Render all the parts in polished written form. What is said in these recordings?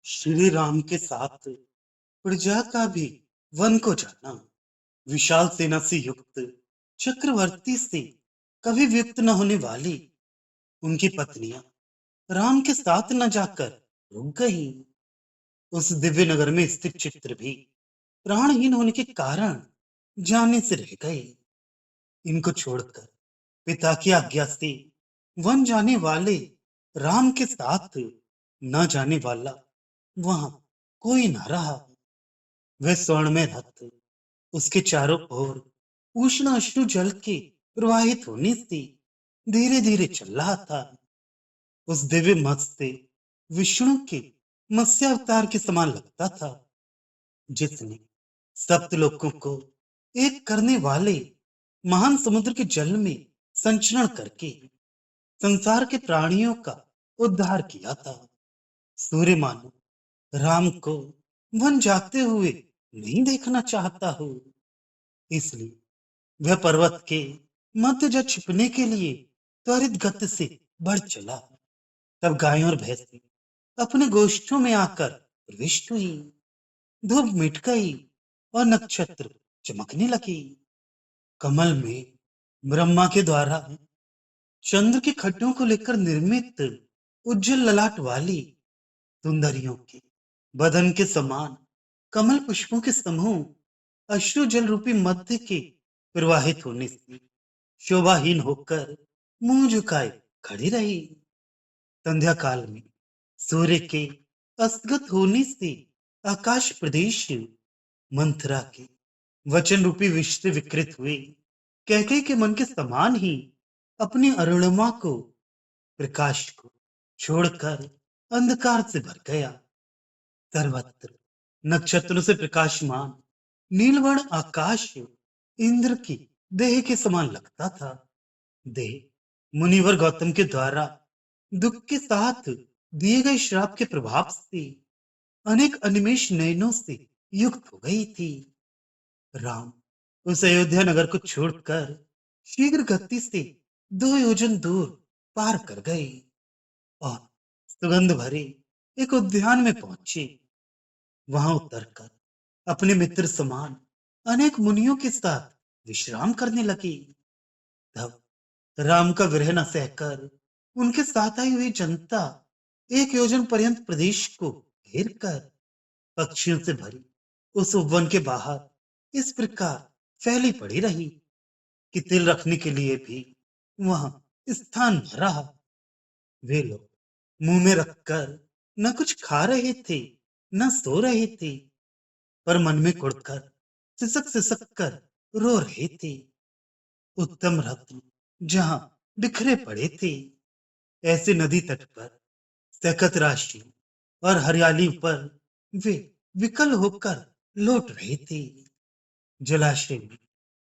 श्री राम के साथ प्रजा का भी वन को जाना, विशाल सेना से युक्त चक्रवर्ती से कभी व्यक्त न होने वाली उनकी पत्नियां राम के साथ न जाकर रुक गई। उस दिव्य नगर में स्थित चित्र भी प्राणहीन होने के कारण जाने से रह गए। इनको छोड़कर पिता की आज्ञा से वन जाने वाले राम के साथ न जाने वाला वहां कोई न रहा। वह स्वर्ण में रथ उसके चारों ओर उष्ण अश्रु जल के प्रवाहित होने से धीरे धीरे चल रहा था। उस दिव्य मत्स्य से विष्णु के मत्स्य अवतार के समान लगता था, जिसने सप्त लोकों को एक करने वाले महान समुद्र के जल में संचरण करके संसार के प्राणियों का उद्धार किया था। सूर्य मानो राम को वन जाते हुए नहीं देखना चाहता हो, इसलिए वह पर्वत के मध्य जा छिपने के लिए त्वरित गति से बढ़ चला। तब गायों और भैंसें अपने गोष्ठों में आकर प्रविष्ट हुई। धूप मिट गई और नक्षत्र चमकने लगे। कमल में ब्रह्मा के द्वारा चंद्र के खड्डों को लेकर निर्मित उज्जवल ललाट वाली सुंदरियों के बदन के समान कमल पुष्पों के समूह अश्रु जल रूपी मध्य के प्रवाहित होने से शोभाहीन होकर मुंह झुकाए खड़ी रही। संध्या काल में सूर्य के अस्तगत होने से आकाश प्रदेश मंथरा के वचन रूपी विष से विकृत हुए कैकेयी के मन के समान ही अपनी अरुणिमा को प्रकाश को छोड़कर अंधकार से भर गया। सर्वत्र नक्षत्रों से प्रकाशमान नीलवर्ण आकाश इंद्र की देह के समान लगता था। देह मुनिवर गौतम के द्वारा दुख के साथ दिए गए श्राप के प्रभाव से अनेक अनिमेष नयनों से युक्त हो गई थी। राम उस अयोध्या नगर को छोड़कर शीघ्र गति से 2 योजन दूर पार कर गए और सुगंध भरे एक उद्यान में पहुंचे। वहां उतरकर अपने मित्र समान अनेक मुनियों के साथ विश्राम करने लगे। तब राम का विरह न सहकर उनके साथ आई हुई जनता 1 योजन पर्यंत प्रदेश को घेर कर पक्षियों से भरी उस उपवन के बाहर इस प्रकार फैली पड़ी रही कि तिल रखने के लिए भी वहां स्थान न रहा। वे लोग मुंह में रखकर न कुछ खा रहे थे न सो रहे थे, पर मन में कुढ़कर सिसक सिसक कर रो रहे थे। उत्तम रत्न जहां बिखरे पड़े थे, ऐसे नदी तट पर सकत राशि और हरियाली पर वे विकल होकर लौट रहे थे। जलाशय में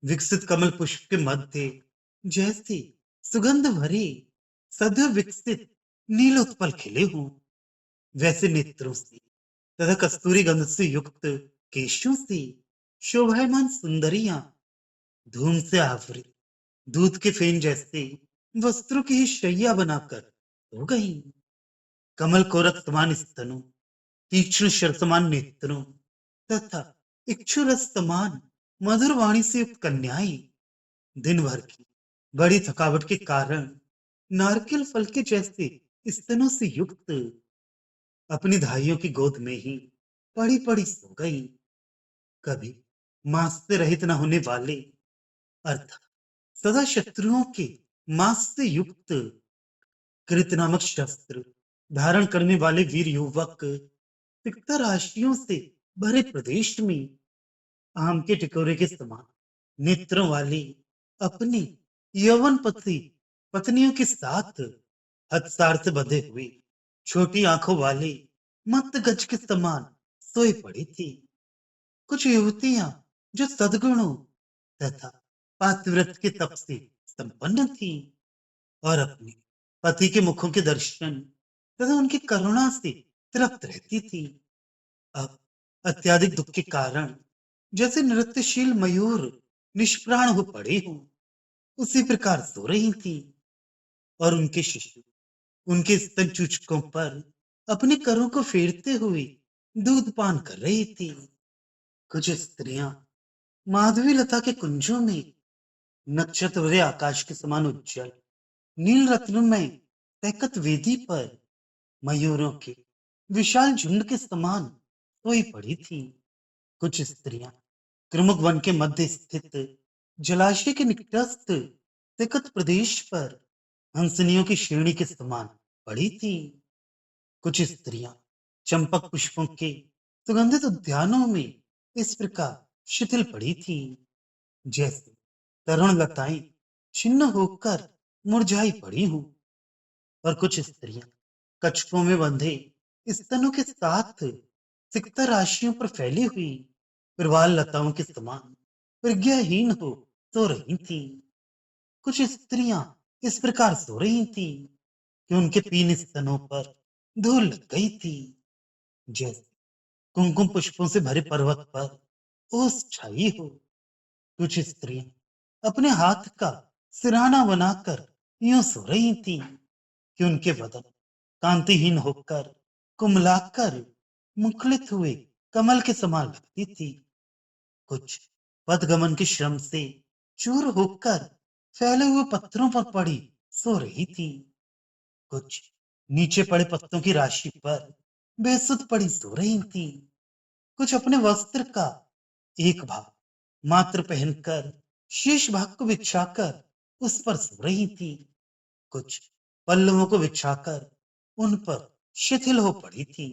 विकसित कमल पुष्प के मध्य जैसे सुगंध भरे सदैव विकसित नीलोत्पल खिले हों, वैसे नेत्रों से तथा कस्तूरी गंध से युक्त केशों से शोभायमान सुंदरियां धूम से आवृत दूध के फेन जैसे वस्त्रों की ही शैया बनाकर हो गई। कमल कोरक समान स्तनों, तीक्ष्ण शर समान नेत्रों तथा इक्षु रस समान मधुर वाणी से युक्त कन्याएं दिन भर की बड़ी थकावट के कारण नारकेल फल के जैसे स्तनों से युक्त अपनी धाइयों की गोद में ही पड़ी पड़ी सो गई। कभी मांस से रहित न होने वाले अर्थात सदा शत्रुओं के मांस से युक्त कृत नामक शस्त्र धारण करने वाले वीर युवक तिक्ता राशियों से भरे प्रदेश में आम के टिकोरे के समान नेत्रों वाली अपनी यौवन पति पत्नियों के साथ हथसार से बंधे हुए छोटी आंखों वाले मत गज के समान सोई पड़ी थी। कुछ युवतियां जो सद्गुणों तथा पातिव्रत के तप से संपन्न थी और अपने पति के मुखों के दर्शन तथा उनकी करुणा से तृप्त रहती थी, अब अत्याधिक दुख के कारण जैसे नृत्यशील मयूर निष्प्राण हो पड़े हों, उसी प्रकार सो रही थी और उनके शिशु उनके स्तन चूचकों पर अपने करों को फेरते हुए दूध पान कर रही थी। कुछ स्त्रियां माधवी लता के कुंजों में नक्षत्र भरे आकाश के समान उज्जवल नील रत्न में तैकत वेदी पर मयूरों के विशाल झुंड के समान सोई पड़ी थी। कुछ स्त्रियां क्रमुक वन के मध्य स्थित जलाशय के निकटस्थ तैकत प्रदेश पर हंसनियों की श्रेणी के समान पड़ी थी। कुछ स्त्रियां चंपक पुष्पों के सुगंधित उद्यानों में इस प्रकार शिथिल पड़ी थी, जैसे तरुण लताएं छिन्न होकर मुरझाई पड़ी हूं। और कुछ स्त्रियां कछुओं में बंधे स्तनों के साथ सिकता राशियों पर फैली हुई प्रवाल लताओं के समान प्रज्ञाहीन हो सो रही थी। कुछ स्त्रियां इस प्रकार सो रही थी कि उनके पीन स्तनों पर धूल लग गई थी, जैसे कुमकुम पुष्पों से भरे पर्वत पर ओस छाई हो। कुछ स्त्रियां अपने हाथ का सिरहाना बनाकर यूं सो रही थी कि उनके बदन कांतिहीन होकर कुमलाकर मुखलित हुए कमल के समान लगती थी। कुछ पदगमन के श्रम से चूर होकर फैले हुए पत्थरों पर पड़ी सो रही थी। कुछ नीचे पड़े पत्तों की राशि पर बेसुध पड़ी सो रही थी। कुछ अपने वस्त्र का एक भाग मात्र पहनकर शेष भाग को बिछाकर उस पर सो रही थी। कुछ पल्लवों को बिछाकर उन पर शिथिल हो पड़ी थी।